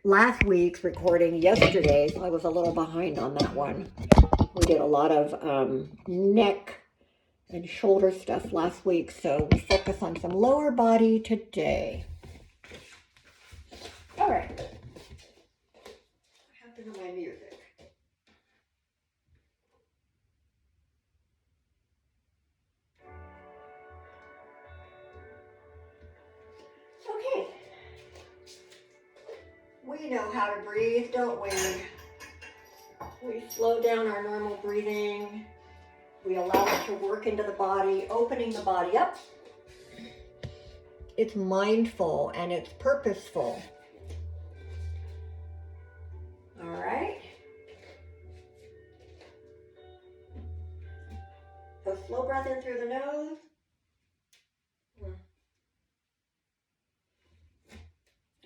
Last week's recording yesterday, so I was a little behind on that one. We did a lot of neck and shoulder stuff last week, so we focus on some lower body today. All right. I have to know my music. Okay. We know how to breathe, don't we? We slow down our normal breathing. We allow it to work into the body, opening the body up. It's mindful and it's purposeful. All right. So slow breath in through the nose.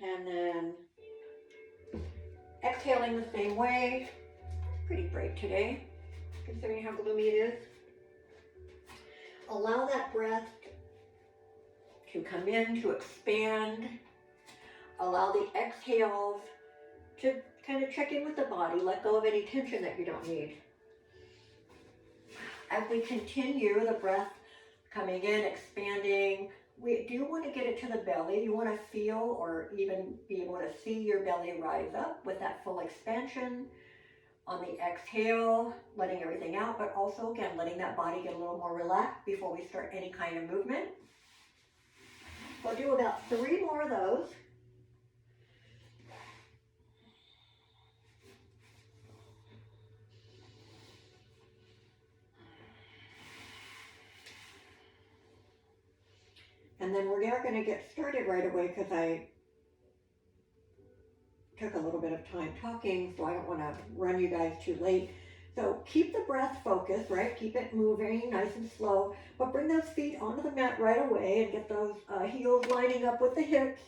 And then exhaling the same way. Pretty bright today, considering how gloomy it is. Allow that breath to come in, to expand. Allow the exhales to kind of check in with the body. Let go of any tension that you don't need. As we continue, the breath coming in, expanding, we do want to get it to the belly. You want to feel or even be able to see your belly rise up with that full expansion. On the exhale, letting everything out, but also again, letting that body get a little more relaxed before we start any kind of movement. We'll do about 3 more of those. And then we're now going to get started right away because I took a little bit of time talking, so I don't want to run you guys too late. So keep the breath focused, right? Keep it moving nice and slow, but bring those feet onto the mat right away and get those heels lining up with the hips.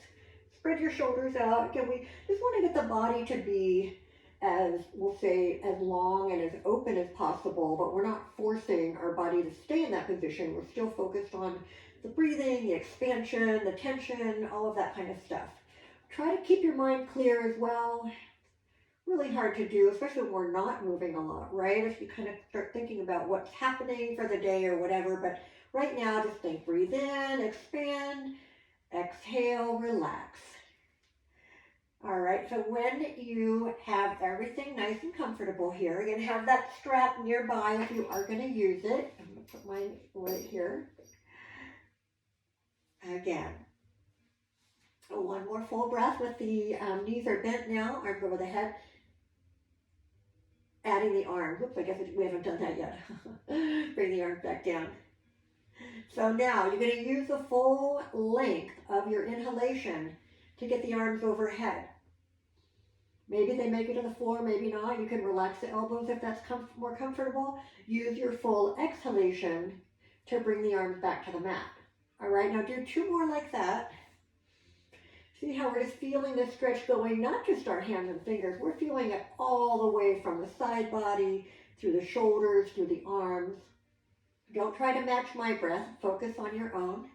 Spread your shoulders out. Again, we just want to get the body to be as, we'll say, as long and as open as possible, but we're not forcing our body to stay in that position. We're still focused on the breathing, the expansion, the tension, all of that kind of stuff. Try to keep your mind clear as well. Really hard to do, especially when we're not moving a lot, right? If you kind of start thinking about what's happening for the day or whatever, but right now just think, breathe in, expand, exhale, relax. All right, so when you have everything nice and comfortable here, you're gonna have that strap nearby if you are gonna use it. I'm gonna put mine right here. Again. One more full breath with the knees are bent now, arms over the head. Adding the arms. Oops, I guess we haven't done that yet. Bring the arms back down. So now you're going to use the full length of your inhalation to get the arms overhead. Maybe they make it to the floor, maybe not. You can relax the elbows if that's more comfortable. Use your full exhalation to bring the arms back to the mat. All right, now do 2 more like that. See how we're just feeling the stretch going, not just our hands and fingers, we're feeling it all the way from the side body, through the shoulders, through the arms. Don't try to match my breath, focus on your own.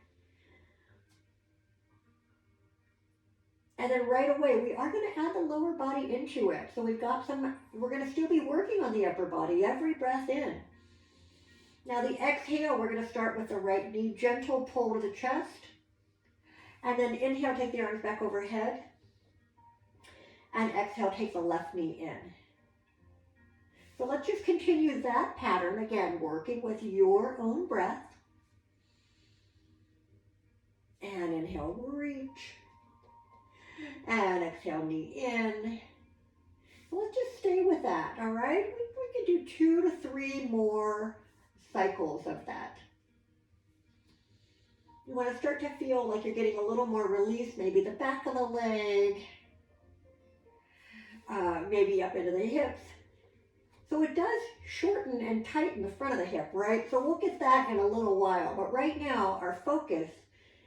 And then right away, we are going to add the lower body into it. So we're going to still be working on the upper body, every breath in. Now the exhale, we're going to start with the right knee, gentle pull to the chest. And then inhale, take the arms back overhead. And exhale, take the left knee in. So let's just continue that pattern, again, working with your own breath. And inhale, reach. And exhale, knee in. So let's just stay with that, all right? We can do 2 to 3 more cycles of that. You want to start to feel like you're getting a little more release, maybe the back of the leg, maybe up into the hips. So it does shorten and tighten the front of the hip, right? So we'll get that in a little while. But right now, our focus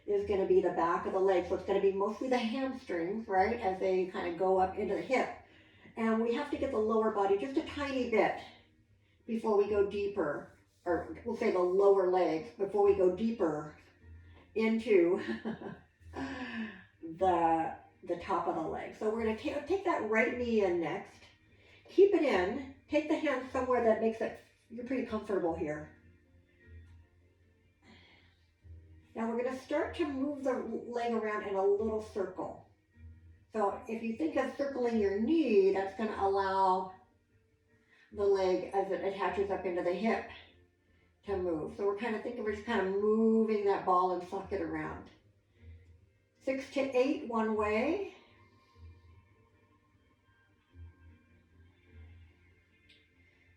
is going to be the back of the leg. So it's going to be mostly the hamstrings, right, as they kind of go up into the hip. And we have to get the lower body just a tiny bit before we go deeper, or we'll say the lower legs, before we go deeper into the the top of the leg. So we're going to take that right knee in next. Keep it in. Take the hand somewhere that makes it, you're pretty comfortable here. Now we're going to start to move the leg around in a little circle. So if you think of circling your knee, that's going to allow the leg as it attaches up into the hip to move. So we're just kind of moving that ball and socket around. 6 to 8 one way.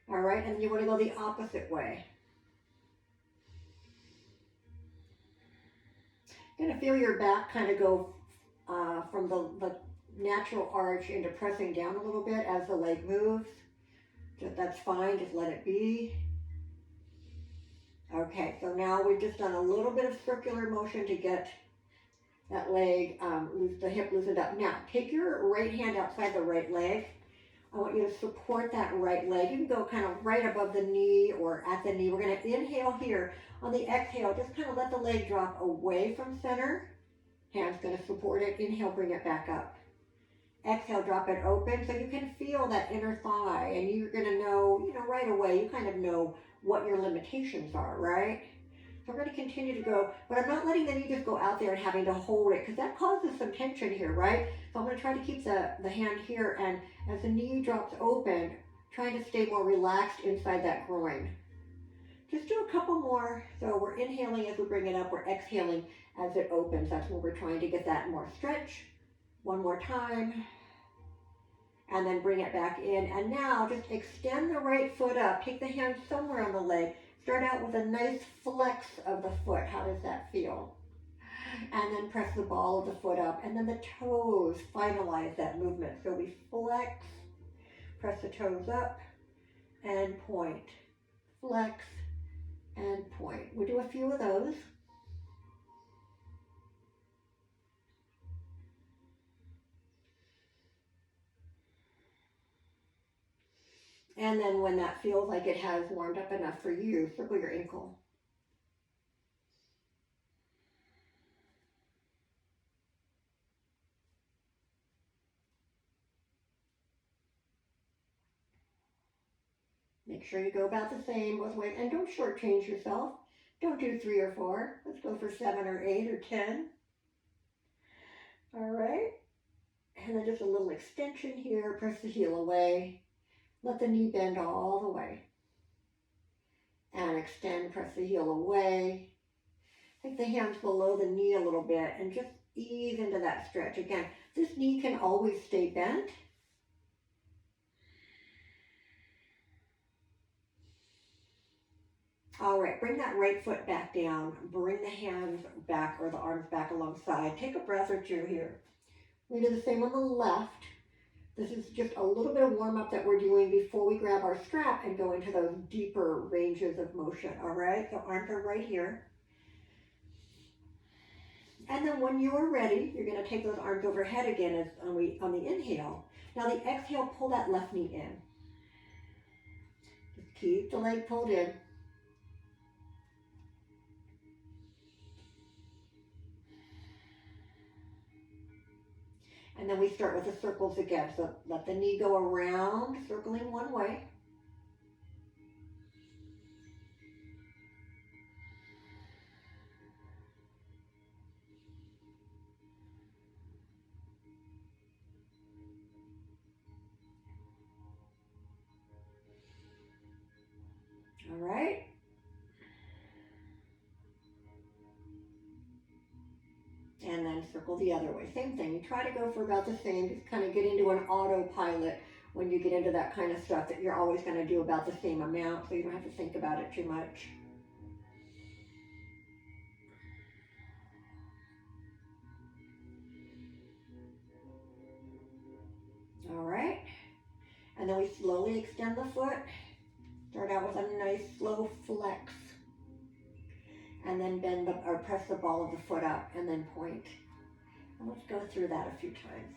All right, and you want to go the opposite way. You're going to feel your back kind of go from the natural arch into pressing down a little bit as the leg moves. That's fine, just let it be. Okay, so now we've just done a little bit of circular motion to get that leg, the hip loosened up. Now, take your right hand outside the right leg. I want you to support that right leg. You can go kind of right above the knee or at the knee. We're going to inhale here. On the exhale, just kind of let the leg drop away from center. Hand's going to support it. Inhale, bring it back up. Exhale, drop it open so you can feel that inner thigh, and you're going to know, right away, you kind of know what your limitations are, right? So we're going to continue to go, but I'm not letting the knee just go out there and having to hold it, because that causes some tension here, right? So I'm going to try to keep the hand here, and as the knee drops open, trying to stay more relaxed inside that groin. Just do a couple more. So we're inhaling as we bring it up, we're exhaling as it opens. That's where we're trying to get that more stretch. One more time. And then bring it back in. And now just extend the right foot up. Take the hand somewhere on the leg. Start out with a nice flex of the foot. How does that feel? And then press the ball of the foot up. And then the toes finalize that movement. So we flex, press the toes up, and point. Flex, and point. We'll do a few of those. And then when that feels like it has warmed up enough for you, circle your ankle. Make sure you go about the same both ways, and don't shortchange yourself. Don't do 3 or 4. Let's go for 7 or 8 or 10. All right. And then just a little extension here. Press the heel away. Let the knee bend all the way. And extend, press the heel away. Take the hands below the knee a little bit and just ease into that stretch. Again, this knee can always stay bent. All right, bring that right foot back down. Bring the hands back or the arms back alongside. Take a breath or two here. We do the same on the left. This is just a little bit of warm up that we're doing before we grab our strap and go into those deeper ranges of motion. All right, so arms are right here. And then when you are ready, you're going to take those arms overhead again as on the inhale. Now the exhale, pull that left knee in. Just keep the leg pulled in. And then we start with the circles again. So let the knee go around, circling one way. All right. And then circle the other way. Same thing. You try to go for about the same. Just kind of get into an autopilot when you get into that kind of stuff, that you're always going to do about the same amount, so you don't have to think about it too much. All right. And then we slowly extend the foot. Start out with a nice slow flex. And then bend or press the ball of the foot up and then point. And let's go through that a few times.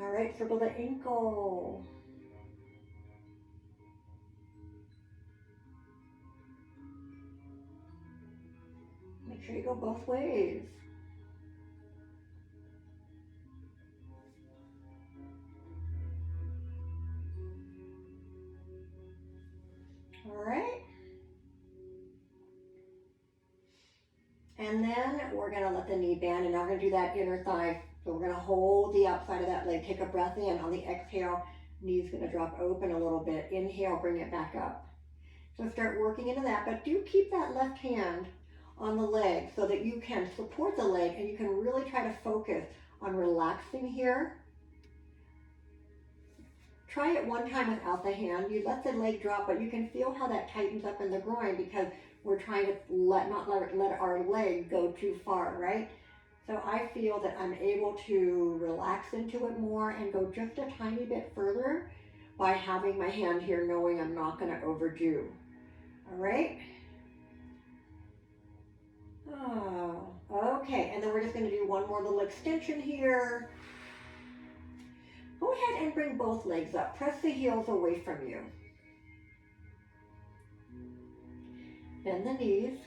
All right, circle the ankle. Make sure you go both ways. All right. And then we're gonna let the knee bend, and now we're gonna do that inner thigh. So we're gonna hold the outside of that leg. Take a breath in. On the exhale, knee's gonna drop open a little bit. Inhale, bring it back up. So start working into that, but do keep that left hand on the leg so that you can support the leg and you can really try to focus on relaxing here. Try it one time without the hand. You let the leg drop, but you can feel how that tightens up in the groin because we're trying to not let our leg go too far, right? So I feel that I'm able to relax into it more and go just a tiny bit further by having my hand here, knowing I'm not going to overdo. All right. Oh, okay. And then we're just going to do one more little extension here. Go ahead and bring both legs up. Press the heels away from you. Bend the knees.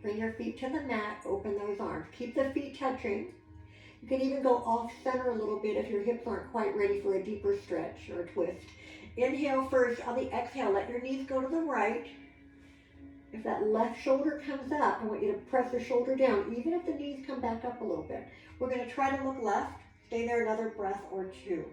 Bring your feet to the mat. Open those arms. Keep the feet touching. You can even go off center a little bit if your hips aren't quite ready for a deeper stretch or a twist. Inhale first. On the exhale, let your knees go to the right. If that left shoulder comes up, I want you to press the shoulder down, even if the knees come back up a little bit. We're going to try to look left. Stay there another breath or two.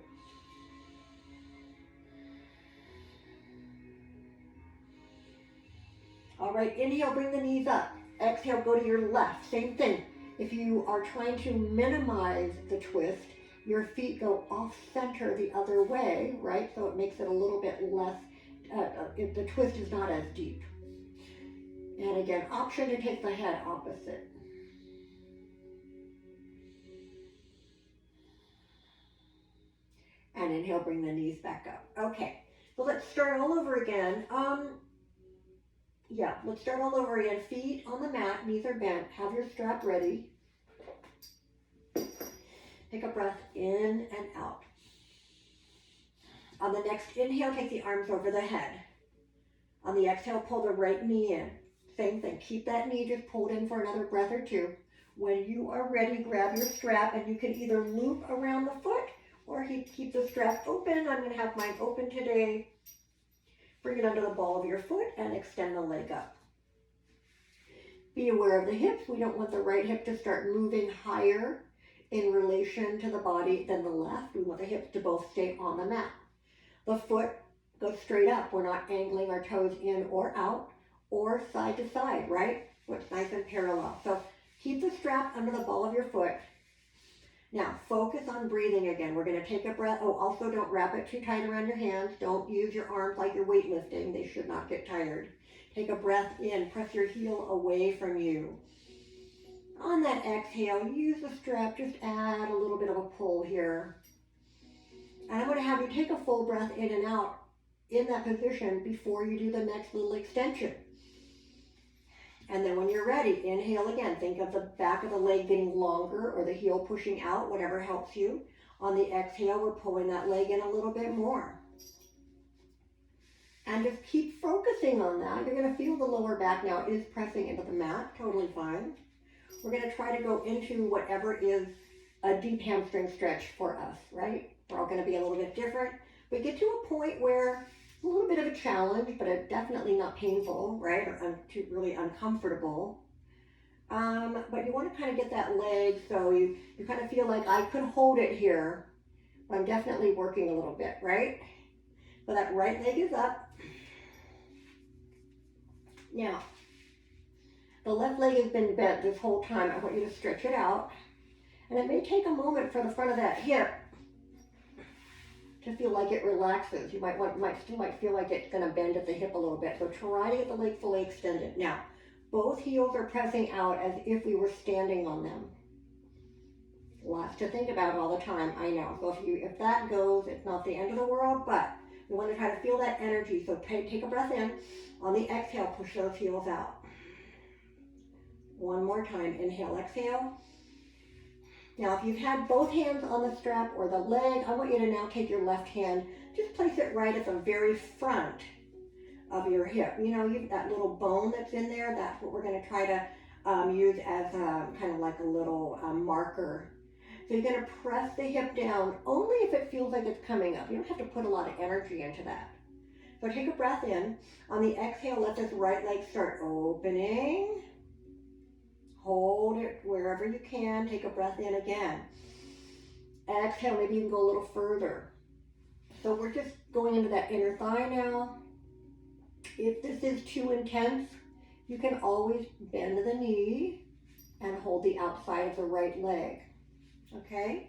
All right, inhale, bring the knees up. Exhale, go to your left. Same thing. If you are trying to minimize the twist, your feet go off center the other way, right? So it makes it a little bit less, the twist is not as deep. And again, option to take the head opposite. And inhale, bring the knees back up. Okay, so let's start all over again. Let's start all over again. Feet on the mat, knees are bent. Have your strap ready. Take a breath in and out. On the next inhale, take the arms over the head. On the exhale, pull the right knee in. Same thing. Keep that knee just pulled in for another breath or two. When you are ready, grab your strap, and you can either loop around the foot or keep the strap open. I'm going to have mine open today. Bring it under the ball of your foot and extend the leg up. Be aware of the hips. We don't want the right hip to start moving higher in relation to the body than the left. We want the hips to both stay on the mat. The foot goes straight up. We're not angling our toes in or out or side to side, right? So it's nice and parallel. So keep the strap under the ball of your foot. Now focus on breathing again. We're going to take a breath. Oh, also don't wrap it too tight around your hands. Don't use your arms like you're weightlifting. They should not get tired. Take a breath in. Press your heel away from you. On that exhale, use the strap. Just add a little bit of a pull here. And I'm going to have you take a full breath in and out in that position before you do the next little extension. And then when you're ready, inhale again. Think of the back of the leg getting longer or the heel pushing out, whatever helps you. On the exhale, we're pulling that leg in a little bit more. And just keep focusing on that. You're going to feel the lower back now is pressing into the mat. Totally fine. We're going to try to go into whatever is a deep hamstring stretch for us, right? We're all going to be a little bit different. We get to a point where a little bit of a challenge, but it's definitely not painful, right? Or too really uncomfortable. But you want to kind of get that leg so you kind of feel like I could hold it here, but I'm definitely working a little bit, right? So that right leg is up. Now, the left leg has been bent this whole time. I want you to stretch it out. And it may take a moment for the front of that hip to feel like it relaxes. You might feel like it's going to bend at the hip a little bit. So try to get the leg fully extended. Now, both heels are pressing out as if we were standing on them. Lots to think about all the time, I know. So if that goes, it's not the end of the world, but we want to try to feel that energy. So take a breath in. On the exhale, push those heels out. One more time. Inhale, exhale. Now, if you've had both hands on the strap or the leg, I want you to now take your left hand, just place it right at the very front of your hip. You know, that little bone that's in there, that's what we're going to try to use as kind of like a little marker. So you're going to press the hip down only if it feels like it's coming up. You don't have to put a lot of energy into that. So take a breath in. On the exhale, let this right leg start opening. Hold it wherever you can. Take a breath in again. Exhale, maybe you can go a little further. So we're just going into that inner thigh now. If this is too intense, you can always bend the knee and hold the outside of the right leg. Okay?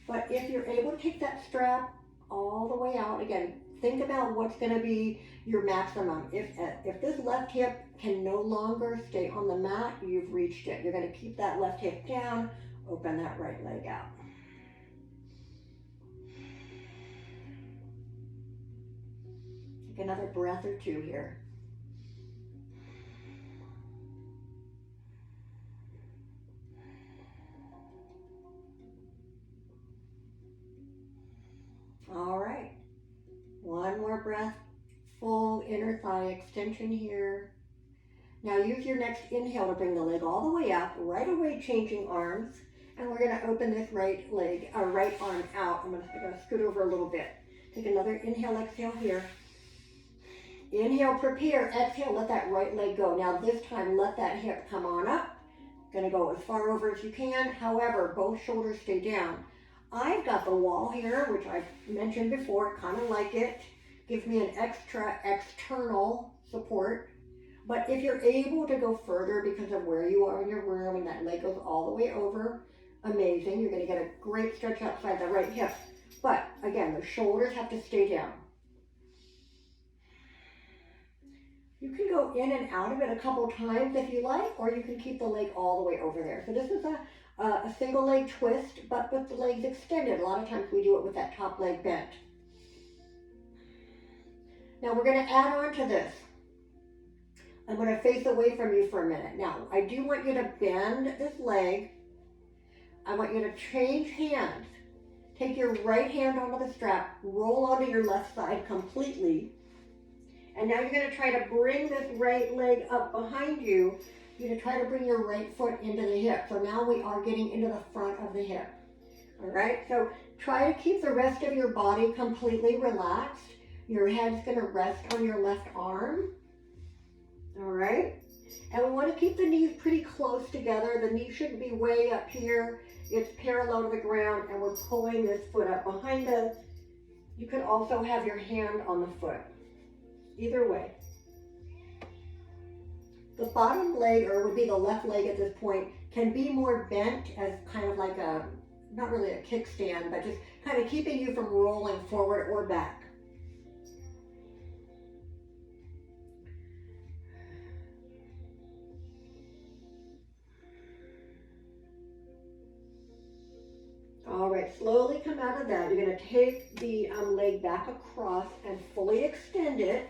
But if you're able to take that strap all the way out, again, think about what's going to be your maximum. If this left hip can no longer stay on the mat, you've reached it. You're going to keep that left hip down, open that right leg out. Take another breath or two here. All right, one more breath, full inner thigh extension here. Now use your next inhale to bring the leg all the way up, right away changing arms, and we're gonna open this right arm out. I'm gonna scoot over a little bit. Take another inhale, exhale here. Inhale, prepare, exhale, let that right leg go. Now this time, let that hip come on up. Gonna go as far over as you can. However, both shoulders stay down. I've got the wall here, which I've mentioned before, kind of like it. Gives me an extra external support. But if you're able to go further because of where you are in your room and that leg goes all the way over, amazing. You're going to get a great stretch outside the right hip. But again, the shoulders have to stay down. You can go in and out of it a couple times if you like, or you can keep the leg all the way over there. So this is a single leg twist, but with the legs extended. A lot of times we do it with that top leg bent. Now we're going to add on to this. I'm going to face away from you for a minute. Now, I do want you to bend this leg. I want you to change hands. Take your right hand onto the strap, roll onto your left side completely. And now you're going to try to bring this right leg up behind you. You're going to try to bring your right foot into the hip. So now we are getting into the front of the hip. All right, so try to keep the rest of your body completely relaxed. Your head's going to rest on your left arm. All right, and we want to keep the knees pretty close together. The knee shouldn't be way up here. It's parallel to the ground, and we're pulling this foot up behind us. You could also have your hand on the foot. Either way. The bottom leg, or would be the left leg at this point, can be more bent as kind of like a, not really a kickstand, but just kind of keeping you from rolling forward or back. All right, slowly come out of that. You're going to take the leg back across and fully extend it,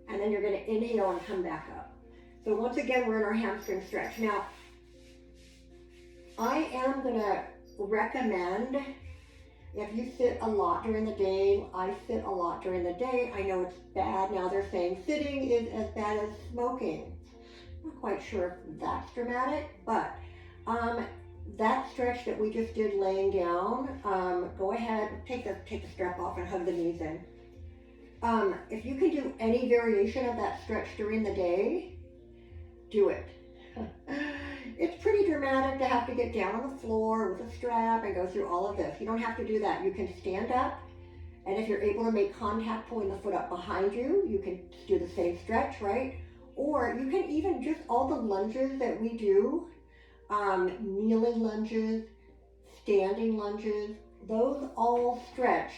and then you're going to inhale and come back up. So once again, we're in our hamstring stretch. Now, I am going to recommend, if you sit a lot during the day, I sit a lot during the day. I know it's bad. Now they're saying sitting is as bad as smoking. I'm not quite sure if that's dramatic, but that stretch that we just did laying down, go ahead, take the strap off and hug the knees in. If you can do any variation of that stretch during the day, do it. It's pretty dramatic to have to get down on the floor with a strap and go through all of this. You don't have to do that. You can stand up, and if you're able to make contact pulling the foot up behind you, you can do the same stretch, right? Or you can even just all the lunges that we do, kneeling lunges, standing lunges, those all stretch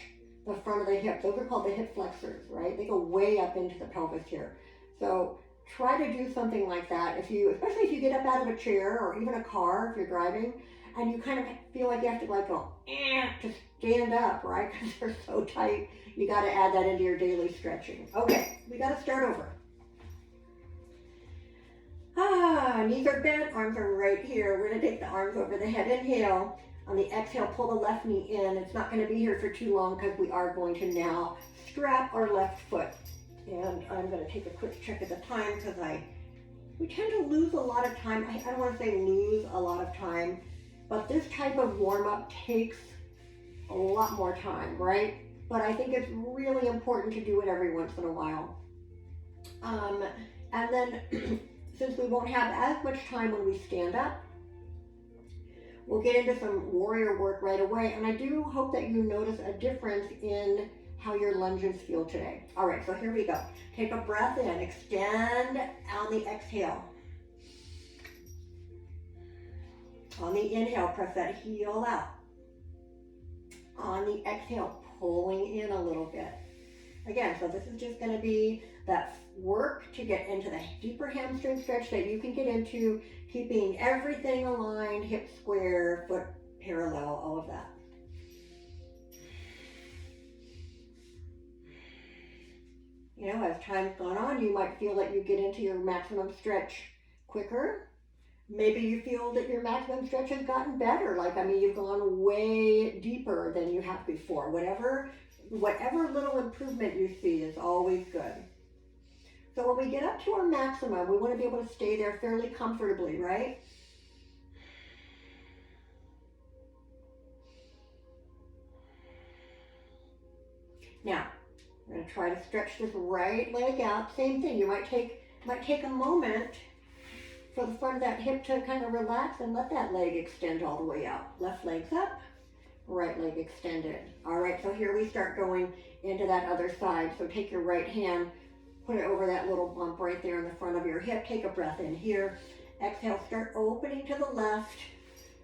the front of the hip. Those are called the hip flexors, right? They go way up into the pelvis here. So try to do something like that. Especially if you get up out of a chair or even a car, if you're driving, and you kind of feel like you have to like go, to stand up, right? Because they're so tight. You got to add that into your daily stretching. Okay, we got to start over. Knees are bent, arms are right here. We're going to take the arms over the head. Inhale. On the exhale, pull the left knee in. It's not going to be here for too long because we are going to now strap our left foot. And I'm going to take a quick check of the time because I we tend to lose a lot of time. I don't want to say lose a lot of time, but this type of warm-up takes a lot more time, right? But I think it's really important to do it every once in a while. And then since we won't have as much time when we stand up, we'll get into some warrior work right away. And I do hope that you notice a difference in how your lunges feel today. All right, so here we go. Take a breath in, extend on the exhale. On the inhale, press that heel out. On the exhale, pulling in a little bit. Again, so this is just going to be that work to get into the deeper hamstring stretch that you can get into, keeping everything aligned, hip square, foot parallel, all of that. You know, as time's gone on, you might feel that you get into your maximum stretch quicker. Maybe you feel that your maximum stretch has gotten better. Like, I mean, you've gone way deeper than you have before. Whatever little improvement you see is always good. So when we get up to our maximum, we want to be able to stay there fairly comfortably, right? Now, we're going to try to stretch this right leg out. Same thing. You might take a moment for the front of that hip to kind of relax and let that leg extend all the way out. Left leg's up, right leg extended. All right, so here we start going into that other side. So take your right hand, put it over that little bump right there in the front of your hip. Take a breath in here. Exhale, start opening to the left.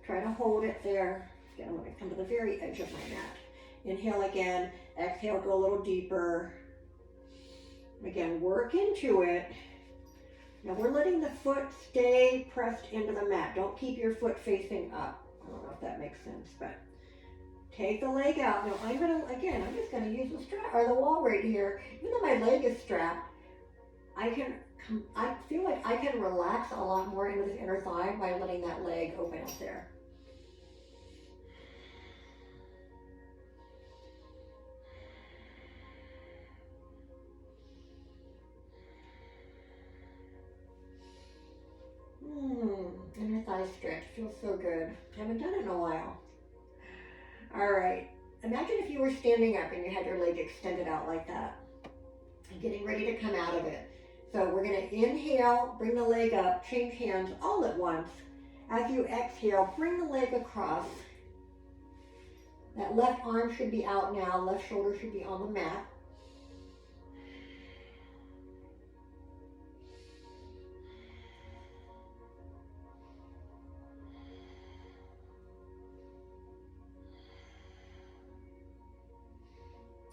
Try to hold it there. Again, I'm going to come to the very edge of my mat. Inhale again. Exhale, go a little deeper. Again, work into it. Now we're letting the foot stay pressed into the mat. Don't keep your foot facing up. I don't know if that makes sense, but take the leg out. Now I'm just gonna use the strap or the wall right here. Even though my leg is strapped, I feel like I can relax a lot more into this inner thigh by letting that leg open up there. Inner thigh stretch feels so good. Haven't done it in a while. All right. Imagine if you were standing up and you had your leg extended out like that, getting ready to come out of it. So we're going to inhale, bring the leg up, change hands all at once. As you exhale, bring the leg across. That left arm should be out now. Left shoulder should be on the mat.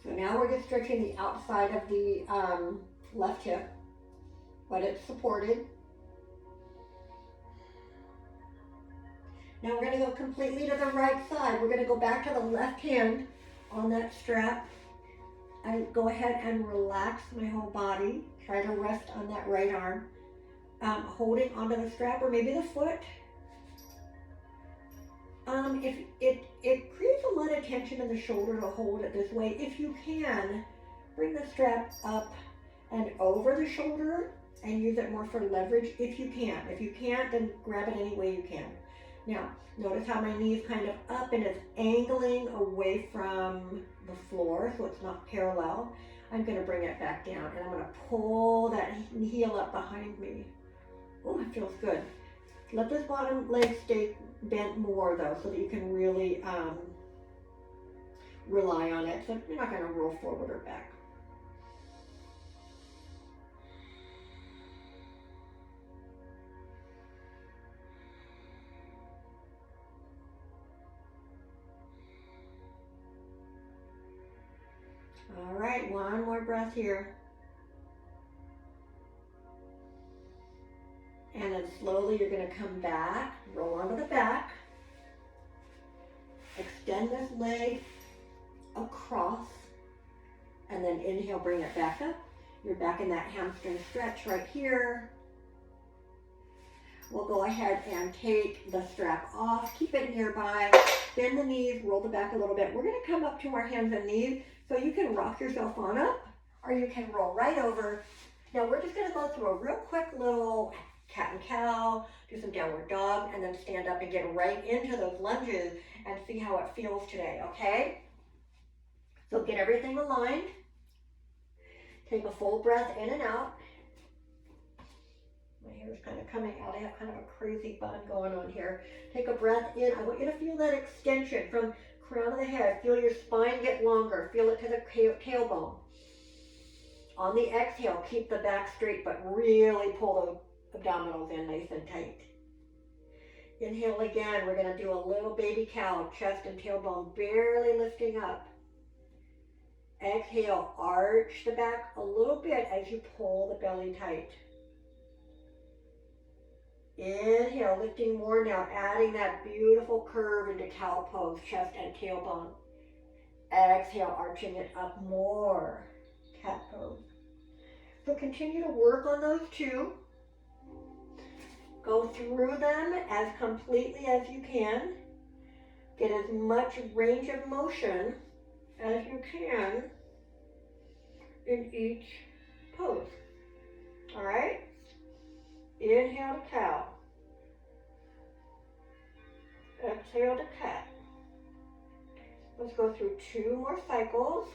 So now we're just stretching the outside of the left hip, but it's supported. Now we're going to go completely to the right side. We're going to go back to the left hand on that strap. I go ahead and relax my whole body. Try to rest on that right arm, holding onto the strap or maybe the foot. If it creates a lot of tension in the shoulder to hold it this way, if you can, bring the strap up and over the shoulder and use it more for leverage if you can. If you can't, then grab it any way you can. Now, notice how my knee is kind of up and it's angling away from the floor so it's not parallel. I'm going to bring it back down and I'm going to pull that heel up behind me. Oh, it feels good. Let this bottom leg stay bent more though so that you can really rely on it. So you're not going to roll forward or back. All right, one more breath here. And then slowly you're going to come back, roll onto the back, extend this leg across, and then inhale, bring it back up. You're back in that hamstring stretch right here. We'll go ahead and take the strap off, keep it nearby, bend the knees, roll the back a little bit. We're going to come up to our hands and knees so you can rock yourself on up or you can roll right over. Now we're just going to go through a real quick little cat and cow, do some downward dog, and then stand up and get right into those lunges and see how it feels today, okay? So get everything aligned. Take a full breath in and out. My hair is kind of coming out. I have kind of a crazy bun going on here. Take a breath in. I want you to feel that extension from crown of the head. Feel your spine get longer. Feel it to the tailbone. On the exhale, keep the back straight, but really pull the abdominals in nice and tight. Inhale again. We're going to do a little baby cow, chest and tailbone barely lifting up. Exhale, arch the back a little bit as you pull the belly tight. Inhale, lifting more now, adding that beautiful curve into cow pose, chest and tailbone. Exhale, arching it up more, cat pose. So continue to work on those two. Go through them as completely as you can. Get as much range of motion as you can in each pose. All right? Inhale to cow. Exhale to cat. Let's go through 2 more cycles.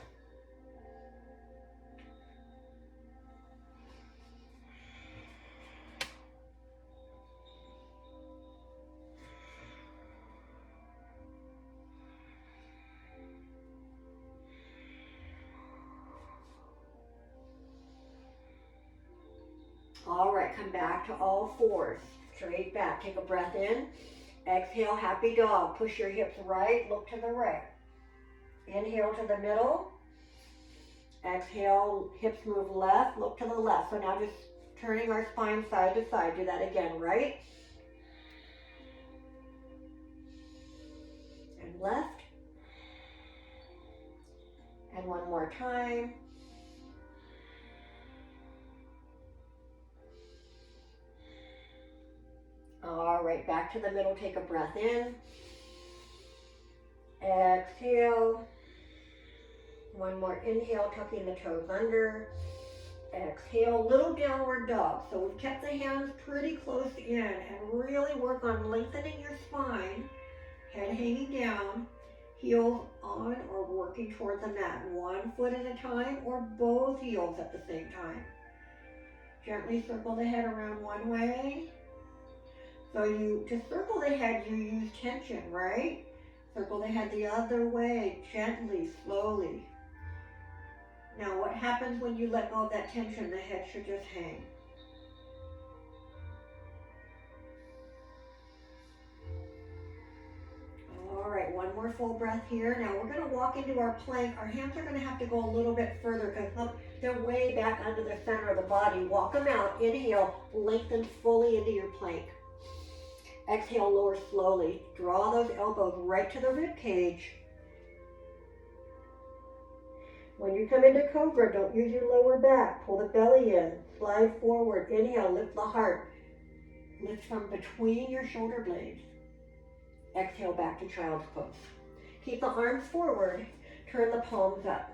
All right, come back to all fours. Straight back. Take a breath in. Exhale, happy dog. Push your hips right, look to the right. Inhale to the middle. Exhale, hips move left, look to the left. So now just turning our spine side to side. Do that again, right? And left. And one more time. All right, back to the middle. Take a breath in. Exhale. One more inhale, tucking the toes under. Exhale, little downward dog. So we've kept the hands pretty close in and really work on lengthening your spine. Head hanging down, heels on or working towards the mat. 1 foot at a time or both heels at the same time. Gently circle the head around one way. So to circle the head, you use tension, right? Circle the head the other way, gently, slowly. Now, what happens when you let go of that tension? The head should just hang. All right, one more full breath here. Now, we're going to walk into our plank. Our hands are going to have to go a little bit further because look, they're way back under the center of the body. Walk them out. Inhale, lengthen fully into your plank. Exhale, lower slowly. Draw those elbows right to the rib cage. When you come into Cobra, don't use your lower back. Pull the belly in. Slide forward. Inhale, lift the heart. Lift from between your shoulder blades. Exhale, back to child's pose. Keep the arms forward. Turn the palms up.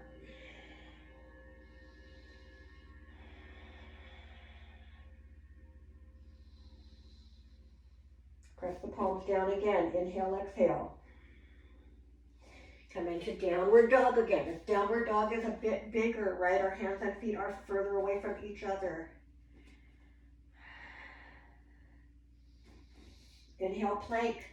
Press the palms down again. Inhale, exhale. Come into downward dog again. This downward dog is a bit bigger, right? Our hands and feet are further away from each other. Inhale, plank.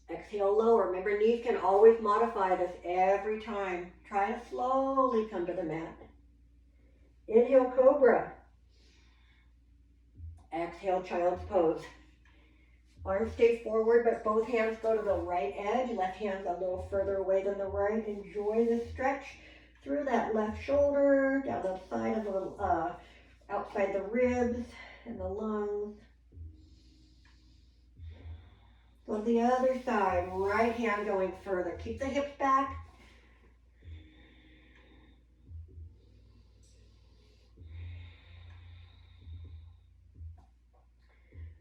Exhale, lower. Remember, knees can always modify this every time. Try to slowly come to the mat. Inhale, cobra. Exhale, child's pose. Arms stay forward, but both hands go to the right edge. Left hand's a little further away than the right. Enjoy the stretch through that left shoulder, down the side of the, outside the ribs and the lungs. Go to the other side, right hand going further. Keep the hips back.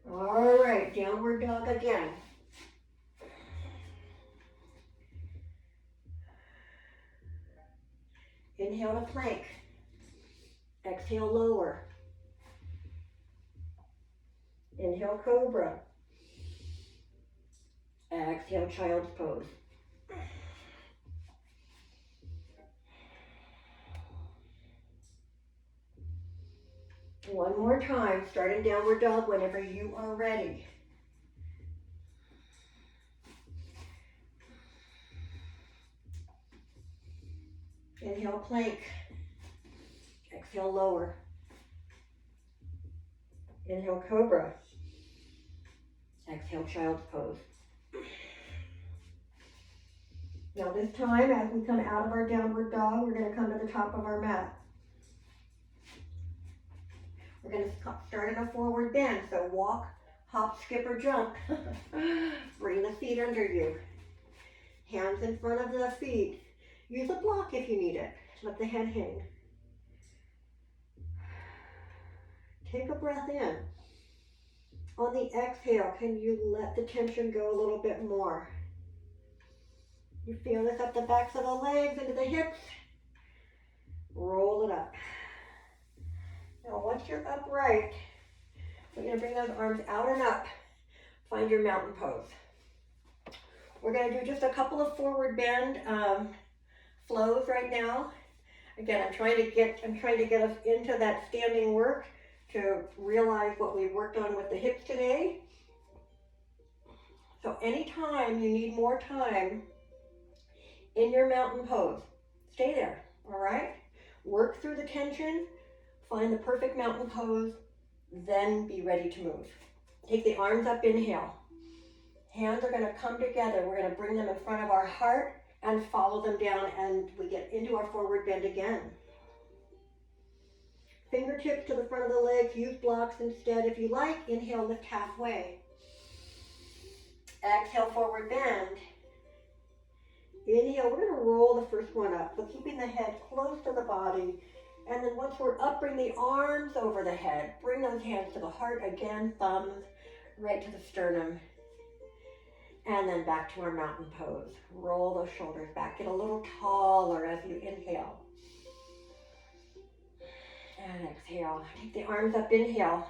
All right, downward dog again. Inhale to plank. Exhale, lower. Inhale, cobra. Exhale, child's pose. One more time, start in downward dog whenever you are ready. Inhale, plank. Exhale, lower. Inhale, cobra. Exhale, child's pose. Now this time, as we come out of our downward dog, we're going to come to the top of our mat. We're going to start in a forward bend, so walk, hop, skip, or jump. Bring the feet under you. Hands in front of the feet. Use a block if you need it. Let the head hang. Take a breath in. On the exhale, can you let the tension go a little bit more? You feel this up the backs of the legs, into the hips. Roll it up. Now once you're upright, we're going to bring those arms out and up. Find your mountain pose. We're going to do just a couple of forward bend flows right now. Again, I'm trying to get us into that standing work to realize what we worked on with the hips today. So anytime you need more time in your mountain pose, stay there, all right? Work through the tension, find the perfect mountain pose, then be ready to move. Take the arms up, inhale. Hands are gonna come together. We're gonna bring them in front of our heart and follow them down, and we get into our forward bend again. Fingertips to the front of the legs, use blocks instead if you like. Inhale, lift halfway. Exhale, forward bend. Inhale, we're going to roll the first one up, so keeping the head close to the body. And then once we're up, bring the arms over the head. Bring those hands to the heart again, thumbs right to the sternum. And then back to our mountain pose. Roll those shoulders back, get a little taller as you inhale. And exhale. Take the arms up, inhale.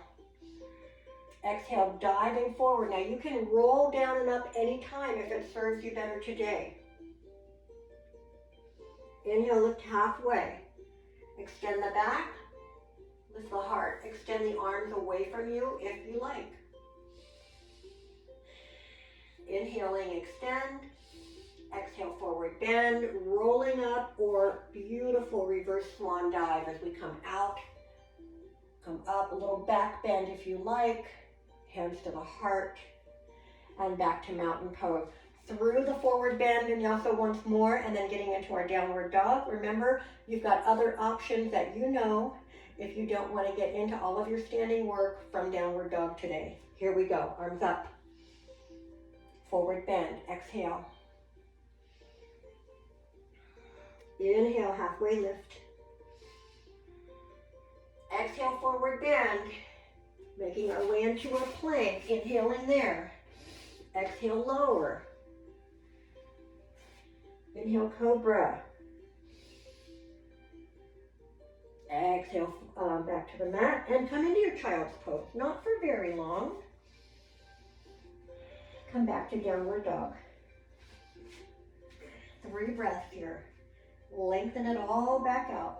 Exhale, diving forward. Now you can roll down and up anytime if it serves you better today. Inhale, lift halfway. Extend the back, lift the heart. Extend the arms away from you if you like. Inhaling, extend. Exhale, forward bend, rolling up, or beautiful reverse swan dive as we come out. Come up, a little back bend if you like. Hands to the heart, and back to mountain pose. Through the forward bend vinyasa once more, and then getting into our downward dog. Remember, you've got other options that you know if you don't want to get into all of your standing work from downward dog today. Here we go, arms up. Forward bend, exhale. Inhale, halfway lift. Exhale, forward bend. Making our way into a plank, inhaling there. Exhale, lower. Inhale, cobra. Exhale, back to the mat and come into your child's pose. Not for very long. Come back to downward dog. 3 breaths here. Lengthen it all back out.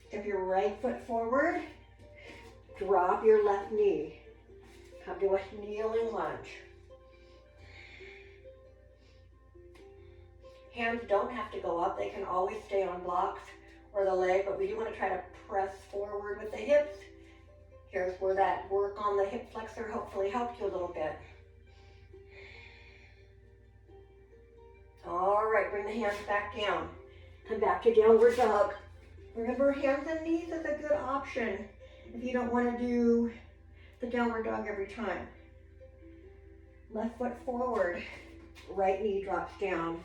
Step your right foot forward. Drop your left knee. Come to a kneeling lunge. Hands don't have to go up. They can always stay on blocks or the leg, but we do want to try to press forward with the hips. Here's where that work on the hip flexor hopefully helped you a little bit. All right, bring the hands back down. Come back to downward dog. Remember, hands and knees is a good option if you don't want to do the downward dog every time. Left foot forward, right knee drops down.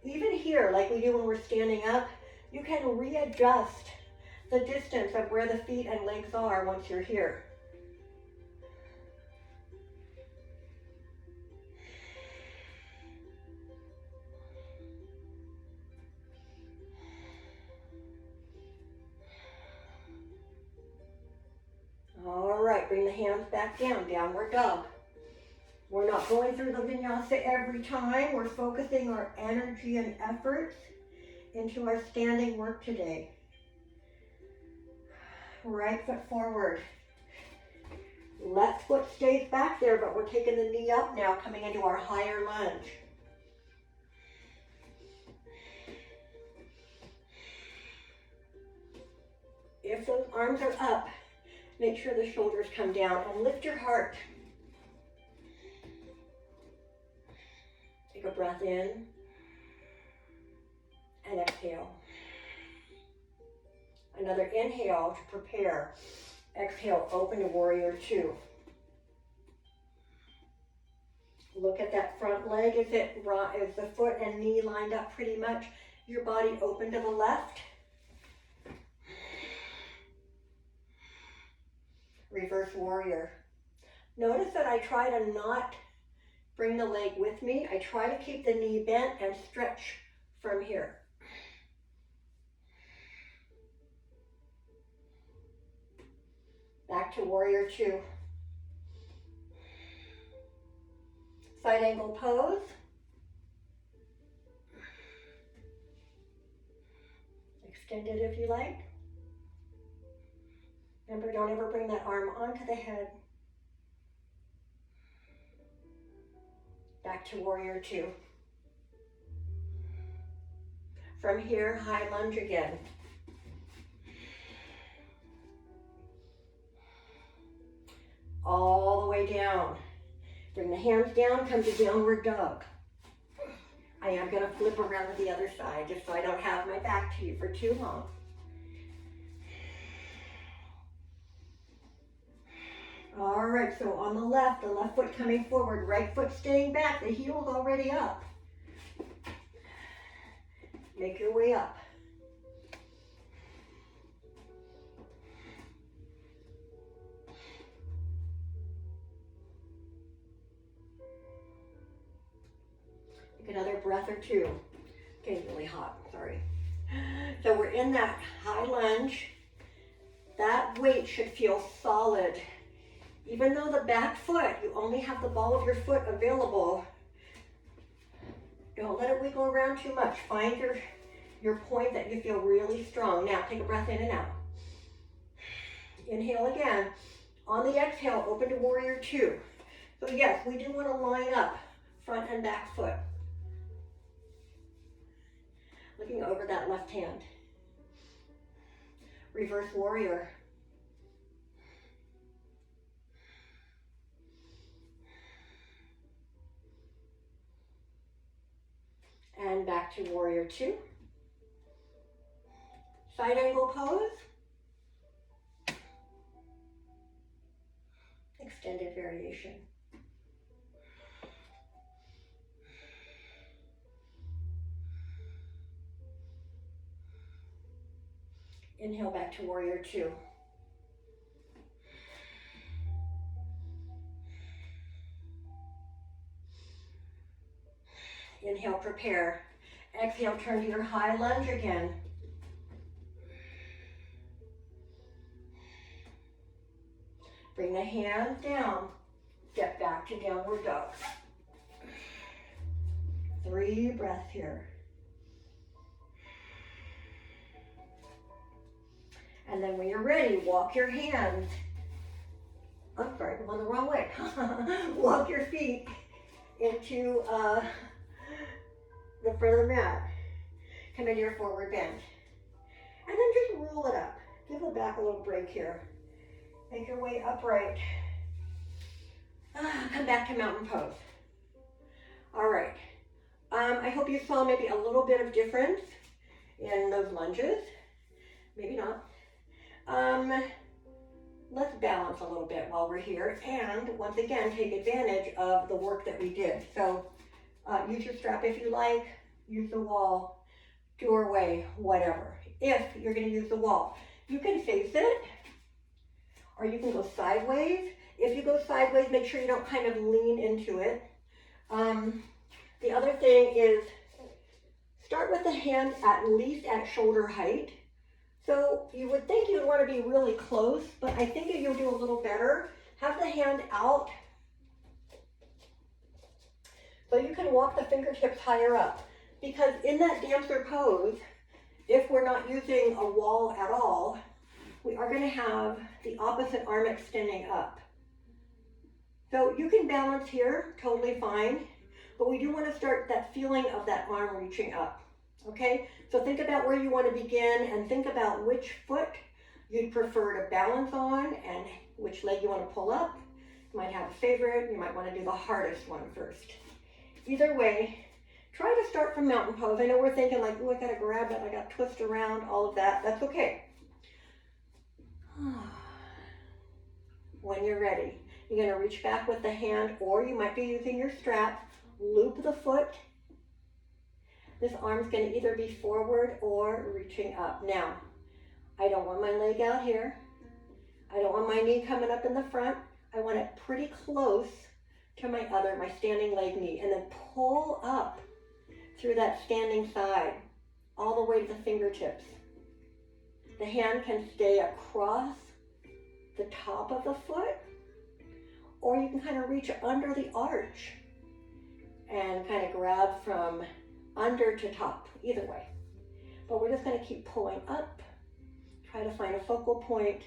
Even here, like we do when we're standing up, you can readjust the distance of where the feet and legs are once you're here. right, bring the hands back down, downward dog. We're not going through the vinyasa every time. We're focusing our energy and efforts into our standing work today. Right foot forward. Left foot stays back there, but we're taking the knee up now, coming into our higher lunge. If those arms are up, make sure the shoulders come down and lift your heart. Take a breath in and exhale. Another inhale to prepare. Exhale, open to warrior two. Look at that front leg. Is the foot and knee lined up pretty much? Your body open to the left. Reverse warrior. Notice that I try to not bring the leg with me. I try to keep the knee bent and stretch from here. Back to warrior two. Side angle pose. Extend it if you like. Remember, don't ever bring that arm onto the head. Back to warrior two. From here, high lunge again. All the way down. Bring the hands down, come to downward dog. I am going to flip around to the other side just so I don't have my back to you for too long. All right, so on the left foot coming forward, right foot staying back, the heel's already up. Make your way up. Take another breath or two. Okay, it's really hot, sorry. So we're in that high lunge. That weight should feel solid. Even though the back foot, you only have the ball of your foot available, don't let it wiggle around too much. Find your point that you feel really strong. Now, take a breath in and out. Inhale again. On the exhale, open to warrior two. So yes, we do want to line up front and back foot. Looking over that left hand. Reverse warrior. And back to warrior two. Side angle pose. Extended variation. Inhale back to warrior two. Inhale, prepare. Exhale, turn to your high lunge again. Bring the hands down. Step back to downward dog. 3 breaths here. And then when you're ready, walk your hands. I'm sorry, I'm on the wrong way. Walk your feet into the front of the mat. Come into your forward bend. And then just roll it up. Give the back a little break here. Make your way upright. Come back to mountain pose. All right. I hope you saw maybe a little bit of difference in those lunges. Maybe not. Let's balance a little bit while we're here, and once again take advantage of the work that we did. So use your strap if you like, use the wall, doorway, whatever. If you're going to use the wall, you can face it or you can go sideways. If you go sideways, make sure you don't kind of lean into it. The other thing is start with the hand at least at shoulder height. So you would think you'd want to be really close, but I think that you'll do a little better. Have the hand out so you can walk the fingertips higher up. Because in that dancer pose, if we're not using a wall at all, we are going to have the opposite arm extending up. So you can balance here, totally fine, but we do want to start that feeling of that arm reaching up. Okay, so think about where you want to begin and think about which foot you'd prefer to balance on and which leg you want to pull up. You might have a favorite, you might want to do the hardest one first. Either way, try to start from mountain pose. I know we're thinking like, oh, I gotta grab it, I gotta twist around, all of that. That's okay. When you're ready, you're gonna reach back with the hand, or you might be using your strap, loop the foot. This arm's gonna either be forward or reaching up. Now, I don't want my leg out here. I don't want my knee coming up in the front. I want it pretty close to my standing leg knee, and then pull up through that standing side, all the way to the fingertips. The hand can stay across the top of the foot, or you can kind of reach under the arch and kind of grab from under to top, either way. But we're just going to keep pulling up, try to find a focal point.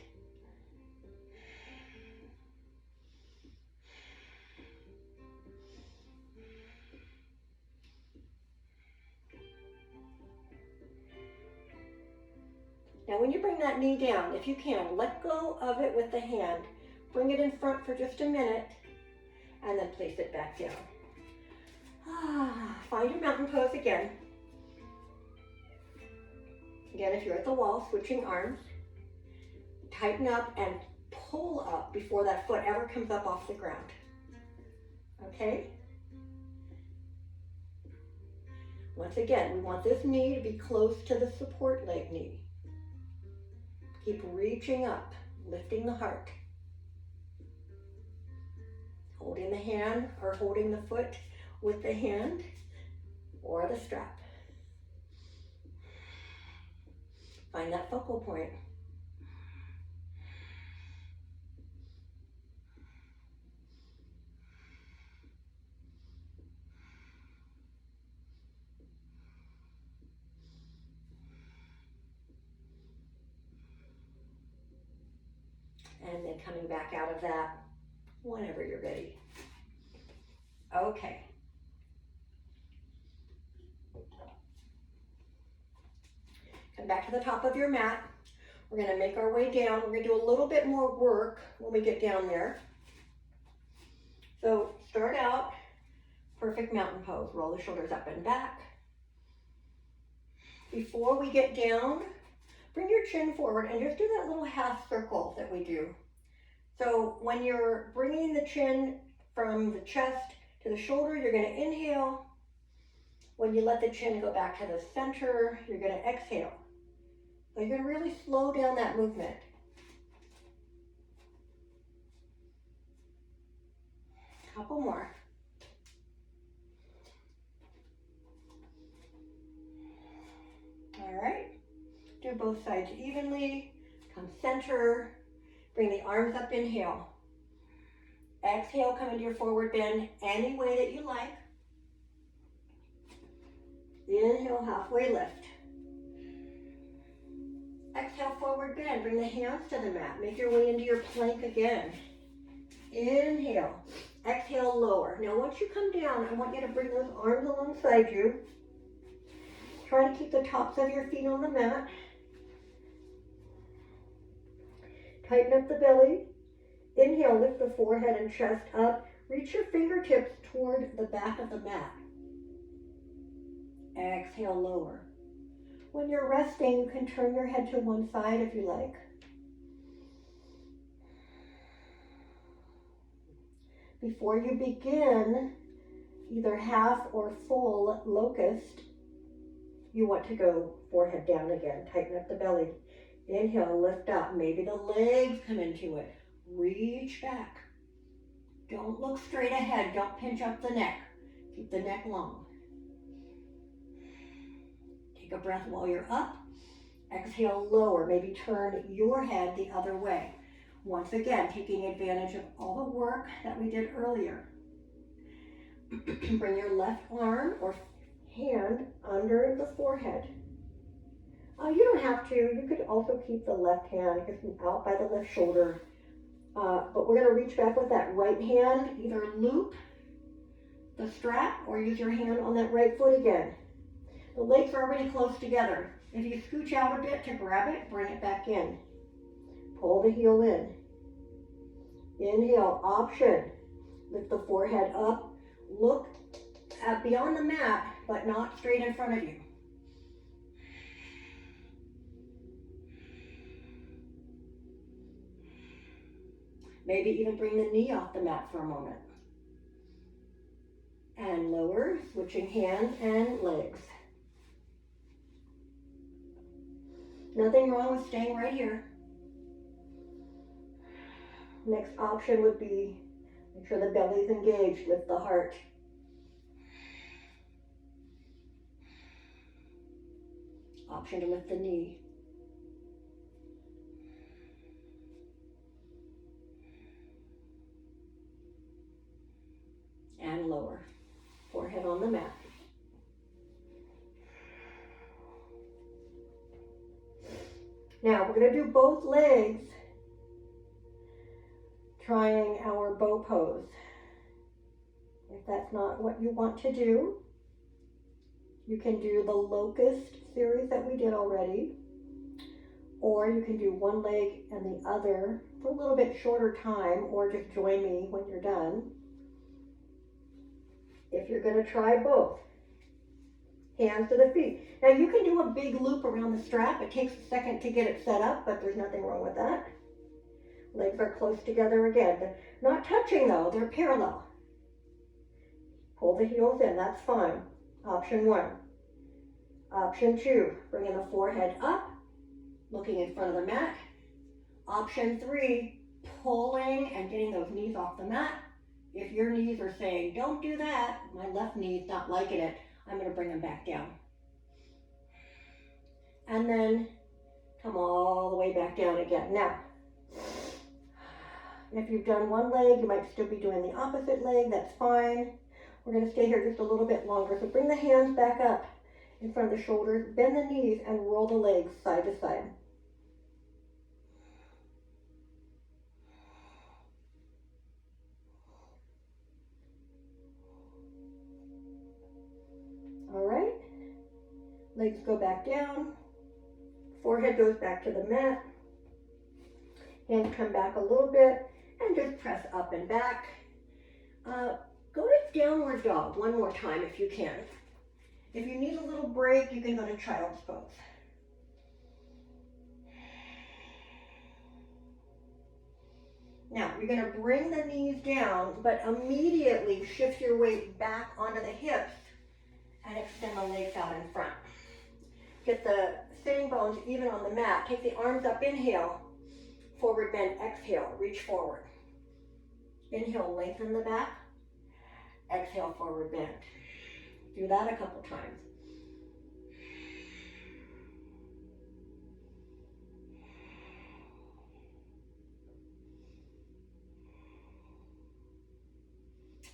Now when you bring that knee down, if you can, let go of it with the hand. Bring it in front for just a minute, and then place it back down. Find your mountain pose again. Again, if you're at the wall, switching arms. Tighten up and pull up before that foot ever comes up off the ground. Okay? Once again, we want this knee to be close to the support leg knee. Keep reaching up, lifting the heart. Holding the hand or holding the foot with the hand or the strap. Find that focal point. And then coming back out of that whenever you're ready. Okay. Come back to the top of your mat. We're going to make our way down. We're going to do a little bit more work when we get down there. So start out, perfect mountain pose. Roll the shoulders up and back. Before we get down, bring your chin forward and just do that little half circle that we do. So when you're bringing the chin from the chest to the shoulder, you're going to inhale. When you let the chin go back to the center, you're going to exhale. So you're going to really slow down that movement. Couple more. All right. Do both sides evenly. Come center. Bring the arms up, inhale. Exhale, come into your forward bend any way that you like. Inhale, halfway lift. Exhale, forward bend. Bring the hands to the mat. Make your way into your plank again. Inhale. Exhale, lower. Now once you come down, I want you to bring those arms alongside you. Try to keep the tops of your feet on the mat. Tighten up the belly. Inhale, lift the forehead and chest up. Reach your fingertips toward the back of the mat. Exhale, lower. When you're resting, you can turn your head to one side if you like. Before you begin either half or full locust, you want to go forehead down again. Tighten up the belly. Inhale, lift up. Maybe the legs come into it. Reach back. Don't look straight ahead. Don't pinch up the neck. Keep the neck long. Take a breath while you're up. Exhale, lower. Maybe turn your head the other way. Once again, taking advantage of all the work that we did earlier. Bring your left arm or hand under the forehead. You don't have to. You could also keep the left hand just out by the left shoulder. But we're going to reach back with that right hand. Either loop the strap or use your hand on that right foot again. The legs are already close together. If you scooch out a bit to grab it, bring it back in. Pull the heel in. Inhale, option. Lift the forehead up. Look at beyond the mat, but not straight in front of you. Maybe even bring the knee off the mat for a moment. And lower, switching hands and legs. Nothing wrong with staying right here. Next option would be, make sure the belly's engaged, lift the heart. Option to lift the knee. And lower. Forehead on the mat. Now we're going to do both legs, trying our bow pose. If that's not what you want to do, you can do the locust series that we did already, or you can do one leg and the other for a little bit shorter time, or just join me when you're done. If you're going to try both, hands to the feet. Now you can do a big loop around the strap. It takes a second to get it set up, but there's nothing wrong with that. Legs are close together again. They're not touching though, they're parallel. Pull the heels in, that's fine. Option 1. Option 2, bringing the forehead up, looking in front of the mat. Option 3, pulling and getting those knees off the mat. If your knees are saying, don't do that, my left knee's not liking it, I'm going to bring them back down. And then come all the way back down again. Now, if you've done one leg, you might still be doing the opposite leg, that's fine. We're going to stay here just a little bit longer. So bring the hands back up in front of the shoulders, bend the knees, and roll the legs side to side. All right, legs go back down, forehead goes back to the mat, hands come back a little bit, and just press up and back. Go to downward dog one more time if you can. If you need a little break, you can go to child's pose. Now, you're going to bring the knees down, but immediately shift your weight back onto the hips and extend the legs out in front. Get the sitting bones even on the mat. Take the arms up, inhale, forward bend, exhale, reach forward. Inhale, lengthen the back. Exhale, forward bend. Do that a couple times.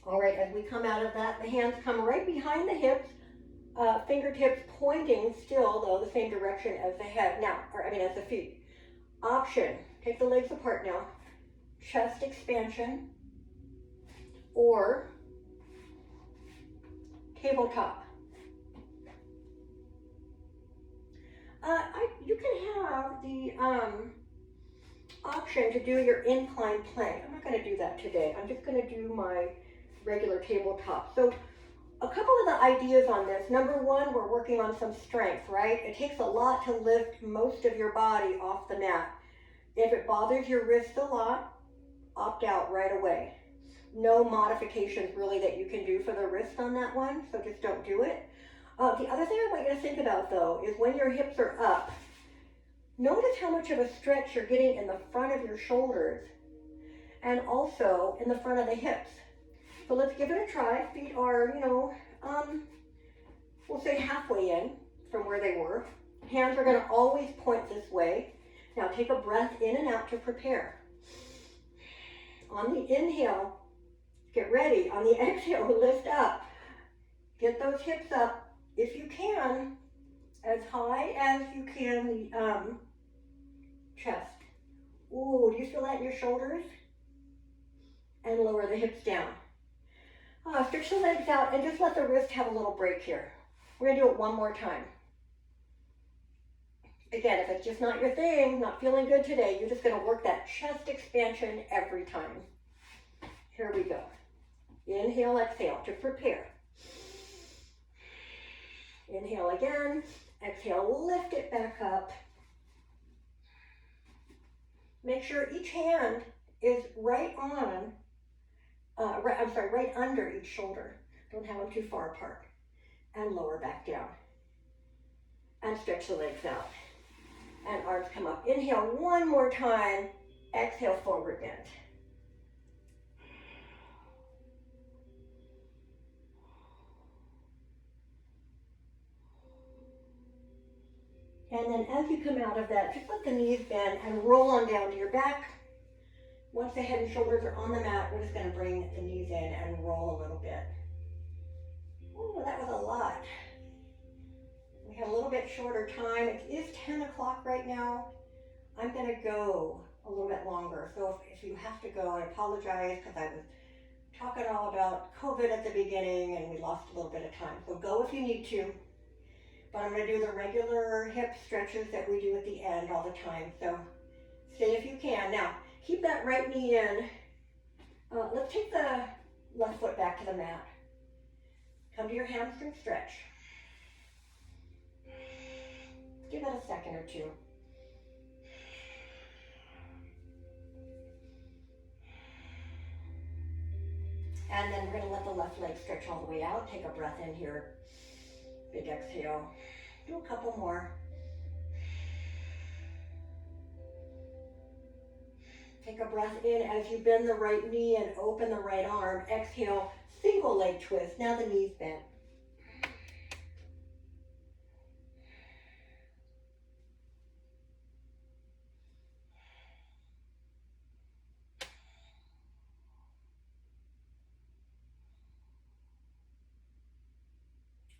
All right, as we come out of that, the hands come right behind the hips, fingertips pointing still, though, the same direction as the head. Now, as the feet. Option, take the legs apart now. Chest expansion or tabletop. You can have the option to do your incline plank. I'm not going to do that today. I'm just going to do my regular tabletop. So a couple of the ideas on this. Number one, we're working on some strength, right? It takes a lot to lift most of your body off the mat. If it bothers your wrist a lot, opt out right away. No modifications really that you can do for the wrist on that one, so just don't do it. The other thing I want you to think about though is when your hips are up, notice how much of a stretch you're getting in the front of your shoulders and also in the front of the hips. So let's give it a try. Feet are, we'll say halfway in from where they were. Hands are going to always point this way. Now take a breath in and out to prepare. On the inhale, get ready. On the exhale, lift up. Get those hips up, if you can, as high as you can the chest. Ooh, do you feel that in your shoulders? And lower the hips down. Stretch the legs out and just let the wrist have a little break here. We're going to do it one more time. Again, if it's just not your thing, not feeling good today, you're just going to work that chest expansion every time. Here we go. Inhale, exhale to prepare. Inhale again. Exhale, lift it back up. Make sure each hand is right under each shoulder. Don't have them too far apart. And lower back down. And stretch the legs out. And arms come up. Inhale one more time. Exhale, forward bend. And then as you come out of that, just let the knees bend and roll on down to your back. Once the head and shoulders are on the mat, we're just going to bring the knees in and roll a little bit. Ooh, that was a lot. We had a little bit shorter time. It is 10 o'clock right now. I'm going to go a little bit longer. So if you have to go, I apologize because I was talking all about COVID at the beginning and we lost a little bit of time. So go if you need to. But I'm going to do the regular hip stretches that we do at the end all the time. So stay if you can. Now, keep that right knee in. Let's take the left foot back to the mat. Come to your hamstring stretch. Give it a second or two. And then we're going to let the left leg stretch all the way out. Take a breath in here. Big exhale. Do a couple more. Take a breath in as you bend the right knee and open the right arm. Exhale, single leg twist. Now the knees bent.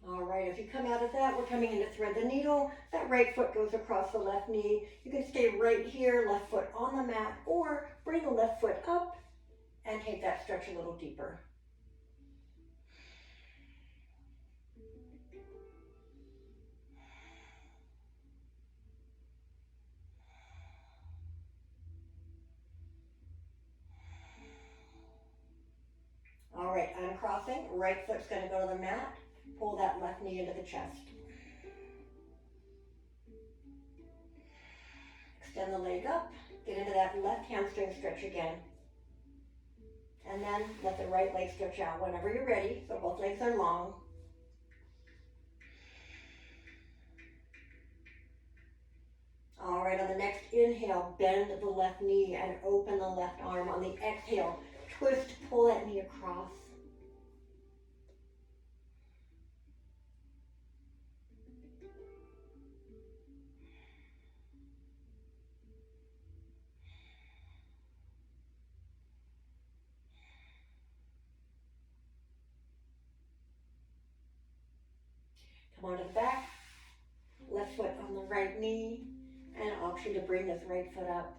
All right, as you come out of that, we're coming into thread the needle. That right foot goes across the left knee. You can stay right here, left foot on the mat, or bring the left foot up and take that stretch a little deeper. All right, uncrossing. Right foot's going to go to the mat. Pull that left knee into the chest. Extend the leg up. Get into that left hamstring stretch again. And then let the right leg stretch out whenever you're ready. So both legs are long. All right, on the next inhale, bend the left knee and open the left arm. On the exhale, twist, pull that knee across. Come on to the back, left foot on the right knee, and an option to bring this right foot up.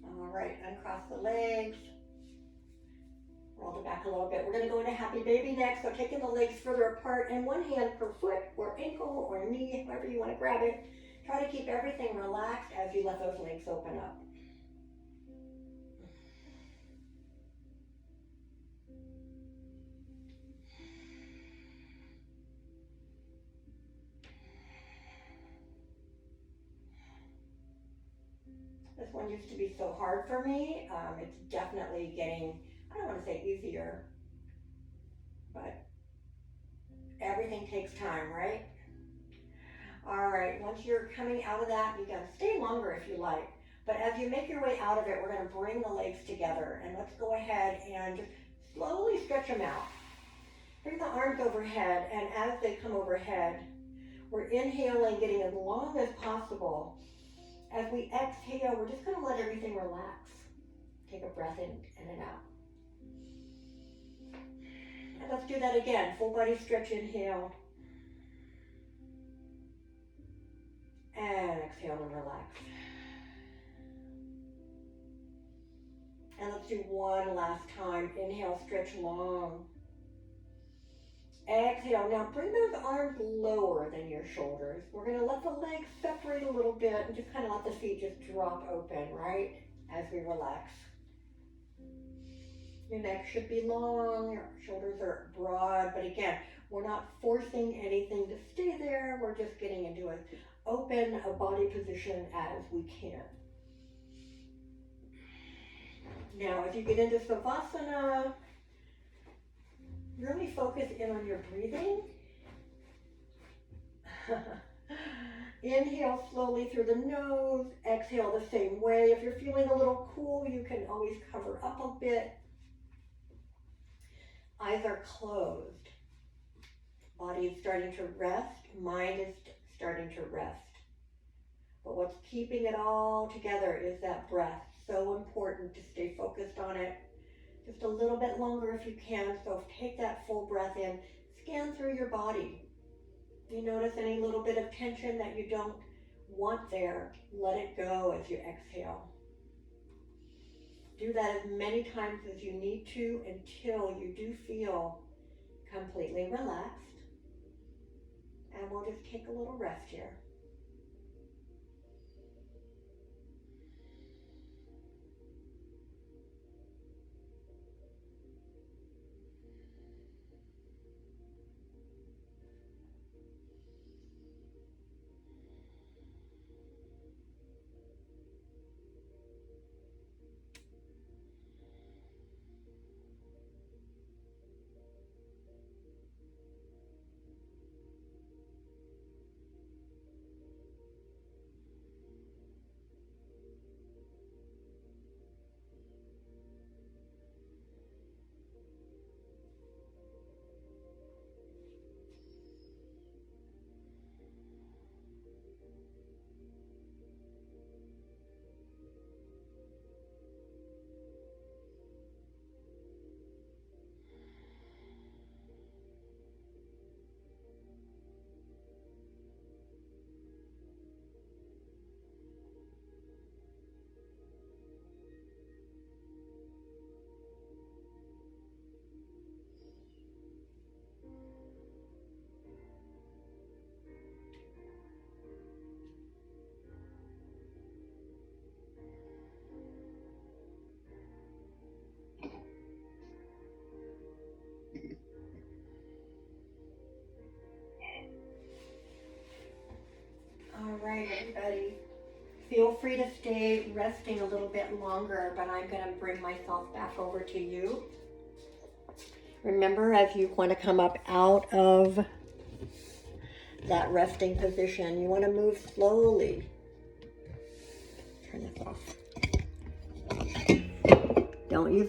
All right, uncross the legs. Roll it back a little bit. We're going to go into happy baby next. So taking the legs further apart and one hand per foot or ankle or knee, however you want to grab it. Try to keep everything relaxed as you let those legs open up. This one used to be so hard for me. It's definitely getting, I don't want to say easier, but everything takes time, right? All right, once you're coming out of that, you can stay longer if you like. But as you make your way out of it, we're gonna bring the legs together, and let's go ahead and just slowly stretch them out. Bring the arms overhead, and as they come overhead, we're inhaling, getting as long as possible. As we exhale, we're just gonna let everything relax. Take a breath in and out. And let's do that again. Full body stretch, inhale. And exhale and relax. And let's do one last time. Inhale, stretch long. Exhale. Now bring those arms lower than your shoulders. We're going to let the legs separate a little bit and just kind of let the feet just drop open, right? As we relax. Your neck should be long, your shoulders are broad, but again, we're not forcing anything to stay there. We're just getting into as open a body position as we can. Now, as you get into Savasana, really focus in on your breathing. Inhale slowly through the nose, exhale the same way. If you're feeling a little cool, you can always cover up a bit. Eyes are closed. Body is starting to rest. Mind is starting to rest. But what's keeping it all together is that breath. So important to stay focused on it. Just a little bit longer if you can. So take that full breath in. Scan through your body. If you notice any little bit of tension that you don't want there, let it go as you exhale. Do that as many times as you need to until you do feel completely relaxed. And we'll just take a little rest here. All right, everybody. Feel free to stay resting a little bit longer, but I'm going to bring myself back over to you. Remember, as you want to come up out of that resting position, you want to move slowly. Turn this off. Don't use